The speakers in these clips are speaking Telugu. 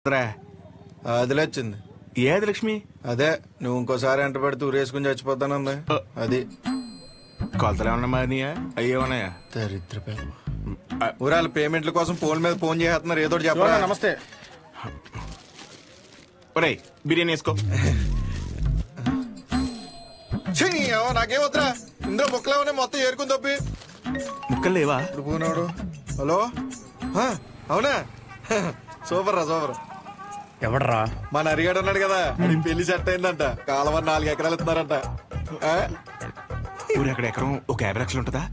అదిలే వచ్చింది. ఏది లక్ష్మి? అదే నువ్వు ఇంకోసారి ఎంట పెడితే ఊరేసుకుని చచ్చిపోతానంది. అది కొలతలు ఏమన్నా మారినాయా? అయ్యేమన్నాయా? దరిద్ర ఊరాల పేమెంట్ల కోసం ఫోన్ మీద ఫోన్ చేస్తున్నారు. ఏదో చెప్పరా? నమస్తే. ఒరే బిర్యానీ వేసుకో. నాకేం వద్దురా, ఇందులో ముక్కలేమన్నా మొత్తం ఏరుకుని తప్పి. ముక్కలు లేవా? ఇప్పుడు పోనాడు. హలో, అవునా? సూపర్ రా, సూపర్. ఎవడరా? మన అరిగాడు అన్నాడు కదా, పెళ్లి సెట్ అయిందంట. కాలువ 4 ఎకరాలు ఇస్తున్నారంట. ఊరు అక్కడ ఎకరం ఒక 50 లక్షలు ఉంటుందా?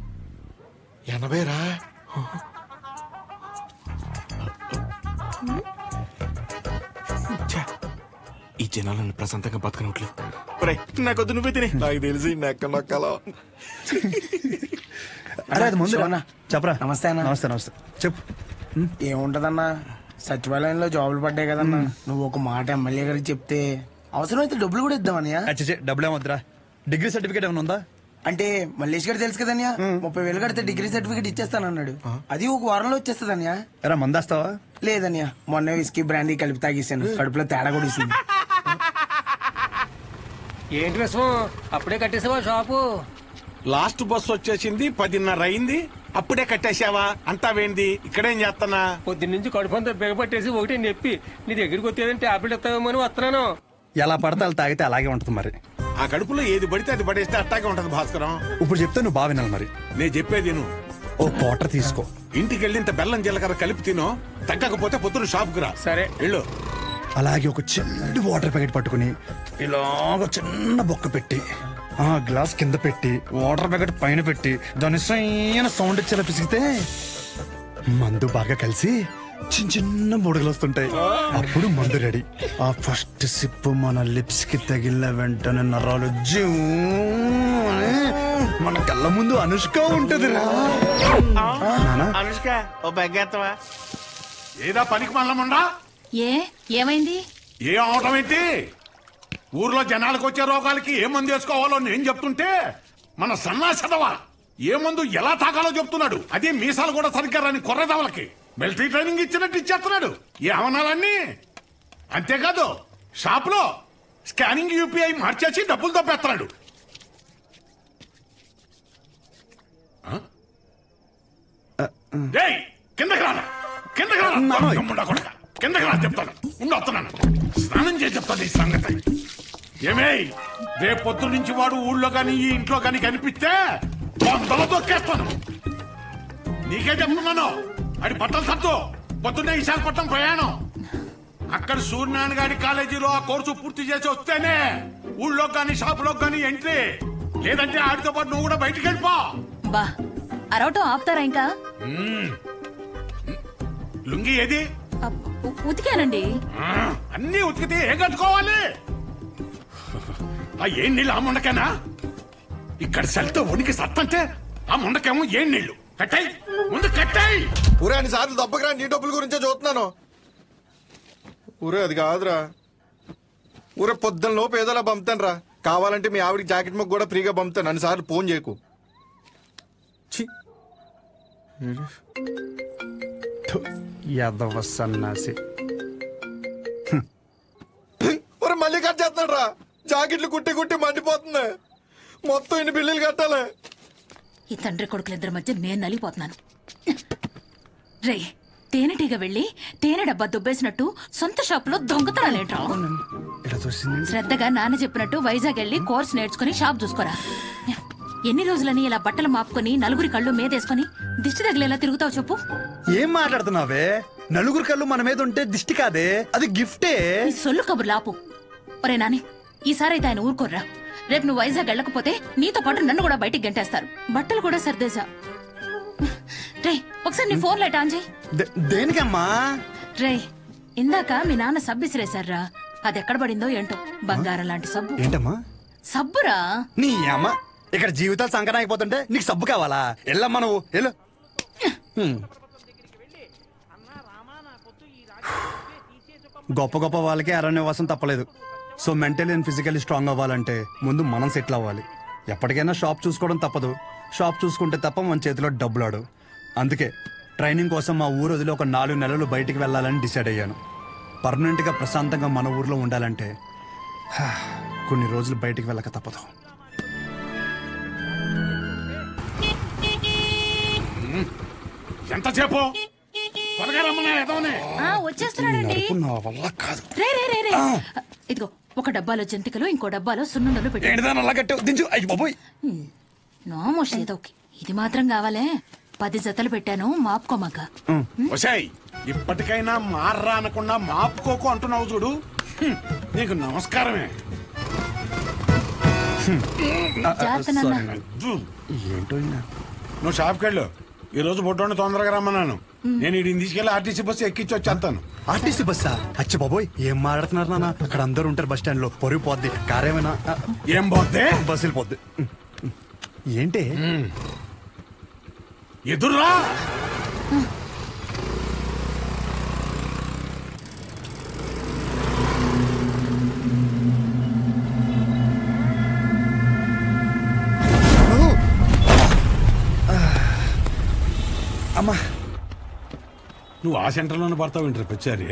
80 రా. ఈ జనాలను ప్రశాంతంగా బతకనట్లేదు. నాకొద్దు, నువ్వే తినే. నాకు తెలిసి నెక్క నొక్కలో. అరే అది ముందు చెప్పరా. నమస్తే అన్న. నమస్తే నమస్తే. చెప్పు. ఏముంటదన్నా, సచివాలయంలో జాబులు పడ్డాయి కదన్నా. నువ్వు ఒక మాట ఎమ్మెల్యే గారికి చెప్తే అవసరమైతే డబ్బులు కూడా ఇద్దామన్నయ్య. అచ్చే డబ్బులు ఏమొద్దురా. డిగ్రీ సర్టిఫికేట్ ఏమైనా ఉందా? అంటే మల్లేష్ గారు తెలుసు కదన్యా, 30,000 కడితే డిగ్రీ సర్టిఫికేట్ ఇచ్చేస్తానన్నాడు. అది ఒక వారంలో వచ్చేస్తుందన్యా. ఎరా మందేస్తావా? లేదన్యా, మొన్న విస్కీ బ్రాండీ కలిపి తాగేసాను. కడుపులో తేడా కూడా ఇస్తుంది. ఏంటి విషయం? అప్పుడే కట్టేసావా షాపు? లాస్ట్ బస్ వచ్చేసింది, 10:30 అయింది. అప్పుడే కట్టేశావా? అంతా వేంది, ఇక్కడేం చేస్తానా? పొద్దున్నుంచి కడుపంతా బిగపట్టేసి ఒకటే నొప్పి. నీ దగ్గరికి వచ్చేదని టాబ్లెట్ ఇస్తావేమో అని వస్తున్నాను. ఎలా పడితే అలా తాగితే అలాగే ఉంటుంది మరి. ఆ కడుపులో ఏది పడితే అది పడేస్తే అట్టాగే ఉంటది భాస్కరం. ఇప్పుడు చెప్తే నువ్వు బాగా వినాలి మరి. నేను చెప్పేది నువ్వు ఓ క్వార్టర్ తీసుకో. ఇంటికి వెళ్ళి ఇంత బెల్లం జీలకర్ర కలిపి తినో. తగ్గకపోతే పొద్దున షాప్కి రా. సరే వెళ్ళు. అలాగే ఒక చిన్న వాటర్ ప్యాకెట్ పట్టుకుని ఇలాగ చిన్న బొక్క పెట్టి ఆ గ్లాస్ కింద పెట్టి వాటర్ ప్యాకెట్ పైన పెట్టి దాని సైన సౌండ్ ఇచ్చేలా పిసిగితే మందు బాగా కలిసి చిన్న చిన్న బుడగలు వస్తుంటాయి. అప్పుడు మందు రెడీ. ఆ ఫస్ట్ సిప్ మన లిప్స్ కి తగిలిన వెంటనే నరాలు జూ అని మన కళ్ళ ముందు అనుష్క ఉంటది రా. అనుష్క ఓ బెగ్గెత్తవా? ఏదా పనికి మల్లముండా? ఏమైంది? ఏ అవటం ఏంటి? ఊర్లో జనాలకు వచ్చే రోగాలకి ఏ మందు వేసుకోవాలో నేను చెప్తుంటే మన సన్నాసదవా ఏ మందు ఎలా తాగాలో చెప్తున్నాడు. అదే మీసాలు కూడా సరిగ్గా రాని కొర్రదవలకి మిలిటరీ ట్రైనింగ్ ఇచ్చినట్టు ఇచ్చేస్తున్నాడు. ఏ అవనాలన్నీ అంతేకాదు, షాప్ లో స్కానింగ్ యూపీఐ మార్చేసి డబ్బులు దొబ్బేస్తున్నాడు. కిందకి రానా, కిందకి రానా, కిందకి రా చెప్తాను. వస్తున్నాను, స్నానం చేసి చెప్తాను ఈ సంగతి. ఏమే రేపు పొద్దు నుంచి వాడు ఊళ్ళో గాని ఈ ఇంట్లో గాని కనిపిస్తే బొందలో దొక్కేస్తాను. నీకే చెప్తున్నాను. అది బట్టలు సర్దు. పొద్దున్నే విశాఖపట్నం ప్రయాణం. అక్కడ సూర్యనారాయణ గారి కాలేజీలో ఆ కోర్సు పూర్తి చేసి వస్తేనే ఊళ్ళో గాని షాపులో గాని ఎంట్రీ. లేదంటే ఆడితో పాటు నువ్వు కూడా బయటికి వెళ్ళిపో. బా అరవటం ఆపుతారా ఇంకా? లుంగి ఏది? ఉతికానండి. అన్నీ ఉతికితే ఏం కట్టుకోవాలి? ఆ ఏం నీళ్ళు ఆ ముండకేనా? ఇక్కడ సెల్తో ఉనికి సత్తంటే ఆ ముండకేమో ఏం నీళ్లు. కట్టాయి ముందు కట్టాయి. ఊరే అన్ని సార్లు దెబ్బకి రా, నీ డబ్బుల గురించే చూస్తున్నాను. ఊరే అది కాదురా. ఊరే పొద్దున్న లోపు ఏదోలా పంపుతాను రా. కావాలంటే మీ ఆవిడికి జాకెట్ ముక్క కూడా ఫ్రీగా పంపుతాను. అన్ని సార్లు ఫోన్ చేయకు. యాదవ సన్నాసి. ఊరే మళ్ళీ కట్ చేస్తున్నాడు రా. జాకెట్లు కుట్టి కుట్టి మండిపోతుంది. మొత్తం ఇన్ని బిల్లులు కట్టాలి. ఈ తండ్రి కొడుకులిద్దరి మధ్య నేను నలిగిపోతున్నాను. రే తేనెటీగ వెళ్ళి తేనె డబ్బా దుబ్బేసినట్టు సొంత షాపులో దొంగతనాలేంట్రా? శ్రద్ధగా నాన్న చెప్పినట్టు వైజాగ్ వెళ్ళి కోర్స్ నేర్చుకుని షాప్ చూసుకోరా. ఎన్ని రోజులని ఇలా బట్టలు మాపుకొని నలుగురి కళ్ళు మీదేసుకొని దిష్టి తగిలేలా తిరుగుతావు చెప్పు? ఏం మాట్లాడుతున్నావే? నలుగురి కళ్ళు మన మీద ఉంటే దిష్టి కాదే, అది గిఫ్టే. ఈ సొల్లు కబుర్లు ఆపు. ఒరే నాని, ఈసారి అయితే ఆయన ఊరుకోర్రా. రేపు నువ్వు వైజాగ్ వెళ్ళకపోతే నీతో పాటు నన్ను కూడా బయటికి గంటేస్తారు. బట్టలు కూడా సర్దేశా. రే ఒకసారి నీ ఫోన్ లైట్ ఆన్ చేయి. దేనికమ్మా? రే ఇందాక మీ నాన్న సబ్బు ఇసిరేశారా, అది ఎక్కడ పడిందో ఏంటో. బంగారం లాంటి సబ్బు. ఏంటమ్మా? సబ్బురా. నీ అమ్మ ఇక్కడ జీవితాలు సంకటం అయిపోతుంటే నీకు సబ్బు కావాలా? వెళ్ళమ్మా నువ్వు వెళ్ళు. గొప్ప గొప్ప వాళ్ళకి అరణ్యవాసం తప్పలేదు. So mentally and physically strong అవ్వాలంటే ముందు మనం సెటిల్ అవ్వాలి. ఎప్పటికైనా షాప్ చూసుకోవడం తప్పదు. షాప్ చూసుకుంటే తప్ప మన చేతిలో డబ్బులు ఆడు. అందుకే ట్రైనింగ్ కోసం మా ఊరు వదిలి ఒక 4 నెలలు బయటికి వెళ్ళాలని డిసైడ్ అయ్యాను. పర్మనెంట్గా ప్రశాంతంగా మన ఊర్లో ఉండాలంటే కొన్ని రోజులు బయటికి వెళ్ళక తప్పదు. ఎంతసేపు త్వరగా రమ్మన్నా ఎదవనే. వచ్చేస్తున్నాడండి. నా వల్ల కాదు. రే రే రే రే ఇదిగో ఒక డబ్బాలో జంతికలు ఇంకో డబ్బాలో సున్నుండలు పెట్టి ఏంటిదాని అలా కట్టావు? దించు. అయ్యి బాబోయ్. నోమోష్ ఏదోకి ఇది మాత్రం కావాలే 10 జతలు పెట్టాను మాపుకోమాక. ఒసేయ్ ఇప్పటికైనా మార్రా అనకుండా మాపుకోకు అంటున్నావు చూడు. నీకు నమస్కారమే. ఏంటో ఈయన. నువ్వు షాప్కి వెళ్ళు. ఈ రోజు బొట్టోని తొందరగా రమ్మన్నాను. నేను వీడిని తీసుకెళ్లి ఆర్టీసీ బస్సు ఎక్కించి వచ్చేస్తాను. ఆర్టీసీ బస్సా? అచ్చ బాబోయ్, ఏం మాట్లాడుతున్నారు నాన్న? అక్కడ అందరు ఉంటారు బస్ స్టాండ్ లో. పొరుగు పోద్ది. కారేమైనా ఏం పోతే బస్సు వెళ్ళిపోద్ది. ఏంటి ఎదుర్రా. అమ్మా, నువ్వు ఆ సెంటర్లోనే పడతావు ఇంటర్ వచ్చారి.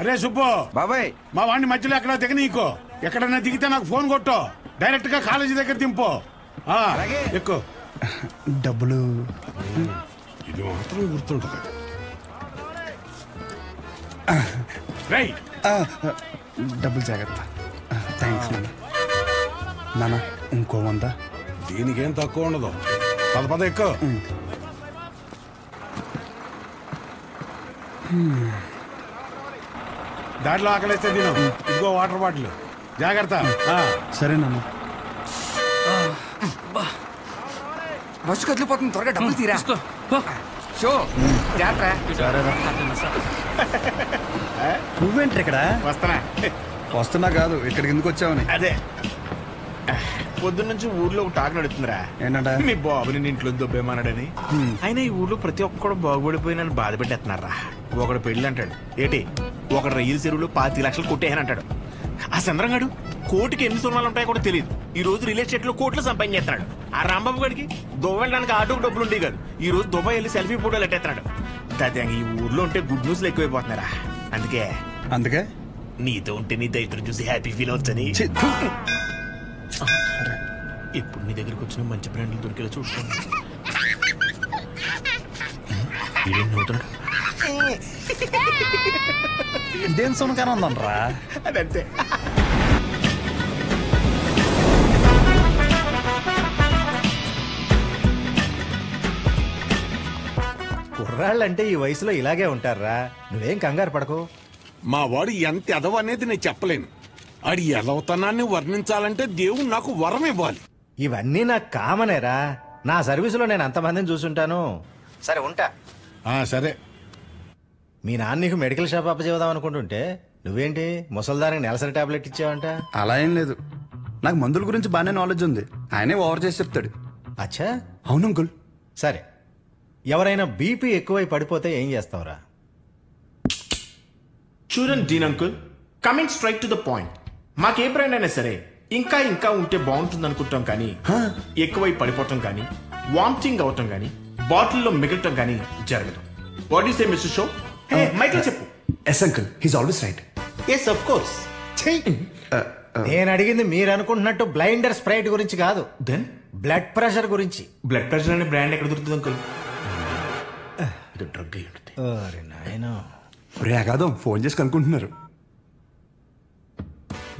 అరే సుబ్బు బాబాయ్, మా వాడిని మధ్యలో ఎక్కడ దిగ నీకో. ఎక్కడన్నా దిగితే నాకు ఫోన్ కొట్టు. డైరెక్ట్ గా కాలేజీ దగ్గర దింపు. ఎక్కువ డబ్బులు ఇది మాత్రం గుర్తుంటుంది. రేయ్ డబ్బులు జాగ్రత్త. థ్యాంక్స్ నాన్న. నాన్న ఇంకో 100. దీనికేం తక్కువ ఉండదు. పద ఎక్కువ. దాంట్లో ఆకలిస్తే తిను. ఇదిగో వాటర్ బాటిల్. జాగ్రత్త. సరే నాన్న. బస్సు కదిలిపోతుంది, త్వరగా డబ్బులు తీరా. షో నువ్వేంటి ఇక్కడ? వస్తున్నా కాదు, ఇక్కడికి ఎందుకు వచ్చావని. అదే పొద్దున్నుంచి ఊర్లో ఒక టాక్ నడుతుందిరా. ఏంటంట? మీ బాబుని నీ ఇంట్లో దొబ్బేమన్నాడని. అయినా ఈ ఊర్లో ప్రతి ఒక్కడు బాగుపడిపోయి నన్ను బాధ పెట్టేస్తున్నారా. ఒకడు పెళ్లి అంటాడు ఏటి, ఒకడు రైలు చెరువులో 25 లక్షలు కొట్టేయని అంటాడు. ఆ చంద్రంగాడు కోటికి ఎన్ని సున్నాలు ఉంటాయో కూడా తెలియదు. ఈ రోజు రియల్ ఎస్టేట్ లో కోట్లు సంపాదించేస్తున్నాడు. ఆ రాంబాబు గడికి దుబాయ్ వెళ్ళడానికి ఆటోకి డబ్బులు ఉండేవి కాదు. ఈ రోజు దుబాయ్ వెళ్ళి సెల్ఫీ ఫోటోలు ఎట్టేస్తున్నాడు. దాదాపు ఈ ఊర్లో ఉంటే గుడ్ న్యూస్లు ఎక్కువైపోతున్నారా. అందుకే నీతో ఉంటే నీ దైత్రం చూసి హ్యాపీ ఫీల్ అవుతుంది. ఇప్పుడు నీ దగ్గరికి వచ్చిన మంచి బ్రాండ్లు దొరికేలా చూసుకోండి. ఇదేం సునకారం ఉందనరా? అదంతే. కుర్రాళ్ళంటే ఈ వయసులో ఇలాగే ఉంటారా. నువ్వేం కంగారు పడకు. మా వాడు ఎంత ఎదవ అనేది నేను చెప్పలేను. ఆడి ఎదవతనాన్ని వర్ణించాలంటే దేవుడు నాకు వరం ఇవ్వాలి. ఇవన్నీ నాకు కామనేరా. నా సర్వీసులో నేను అంతమందిని చూసుంటాను. సరే ఉంటా. సరే. మీ నాన్న నీకు మెడికల్ షాప్ అప్పచేద్దాం అనుకుంటుంటే నువ్వేంటి ముసల్దానికి నెలసరి టాబ్లెట్ ఇచ్చావంట? అలా ఏం లేదు. నాకు మందుల గురించి బాగానే నాలెడ్జ్ ఉంది. ఆయనే ఓవర్ చేసి చెప్తాడు. అచ్చా, అవును అంకుల్. సరే, ఎవరైనా బీపీ ఎక్కువై పడిపోతే ఏం చేస్తావురా? చూడండి Dean uncle, coming straight to the point. మాకే బ్రాండ్ అయినా సరే ఇంకా ఇంకా ఉంటే బాగుంటుంది అనుకుంటాం, కానీ ఎక్కువై పడిపోవటం కానీ వామిటింగ్ అవటం కానీ బాటిల్లో మిగలటం కానీ జరగదు. What you say mister Show? మైక్లో చెప్పు. Yes uncle, he's always right. Yes of course. నేను అడిగింది మీరు అనుకుంటున్నట్టు బ్లైండర్ స్ప్రైట్ గురించి కాదు. దెన్ బ్లడ్ ప్రెషర్ గురించి. బ్లడ్ ప్రెషర్ అనే బ్రాండ్ ఎక్కడ దొరుకుతుంది అంకుల్? ఇది డ్రగ్ అయి ఉంటుంది. అరే నాయనా, రే అగాదం ఫోన్ చేసి కనుక్కుంటున్నారు.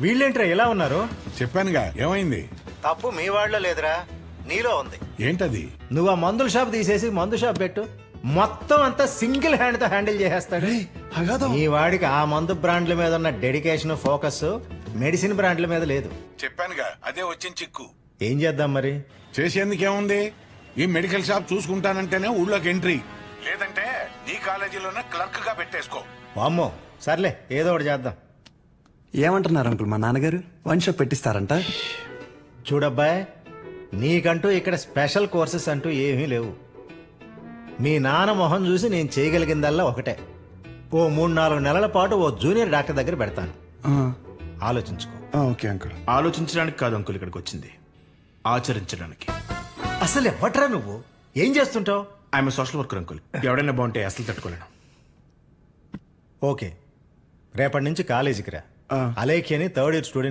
వీళ్ళేంట్రా ఇలా ఉన్నారు? చెప్పానుగా ఏమైంది. తప్పు మీ వాళ్ళలో లేదురా, నీలో ఉంది. ఏంటది? నువ్వు ఆ మందుల షాప్ తీసేసి మందు షాప్ పెట్టు, మొత్తం అంతా సింగిల్ హ్యాండ్ తో హ్యాండిల్ చేసేస్తాడు. ఈ వాడికి ఆ మందు బ్రాండ్ల మీద ఉన్న డెడికేషన్, ఫోకస్ మెడిసిన్ బ్రాండ్ల మీద లేదు. చెప్పానుగా అదే వచ్చిన చిక్కు. ఏం చేద్దాం మరి? చేసేందుకేముంది, ఈ మెడికల్ షాప్ చూసుకుంటానంటేనే ఊళ్ళోకి ఎంట్రీ, లేదంటే నీ కాలేజీలోనే క్లర్క్ గా పెట్టేసుకో. వామ్మో, సర్లే ఏదో ఒకటి చేద్దాం. ఏమంటున్నారు అంకుల్? మా నాన్నగారు వన్ షాప్ పెట్టిస్తారంట. చూడబ్బాయ్, నీకంటూ ఇక్కడ స్పెషల్ కోర్సెస్ అంటూ ఏమీ లేవు. మీ నాన్న మొహం చూసి నేను చేయగలిగిందల్లా ఒకటే, ఓ 3-4 నెలల పాటు ఓ జూనియర్ డాక్టర్ దగ్గర పెడతాను. ఆలోచించుకో. Okay uncle. ఆలోచించడానికి కాదు అంకుల్ ఇక్కడికి వచ్చింది, ఆచరించడానికి. అసలు ఎవట్రా నువ్వు? ఏం చేస్తుంటావు? I'm social worker uncle. ఎవడైనా బాగుంటే అసలు తట్టుకోలేను. ఓకే, రేపటి నుంచి కాలేజీకి రా. అలేఖి అని థర్డ్ ఇయర్ స్టూడెంట్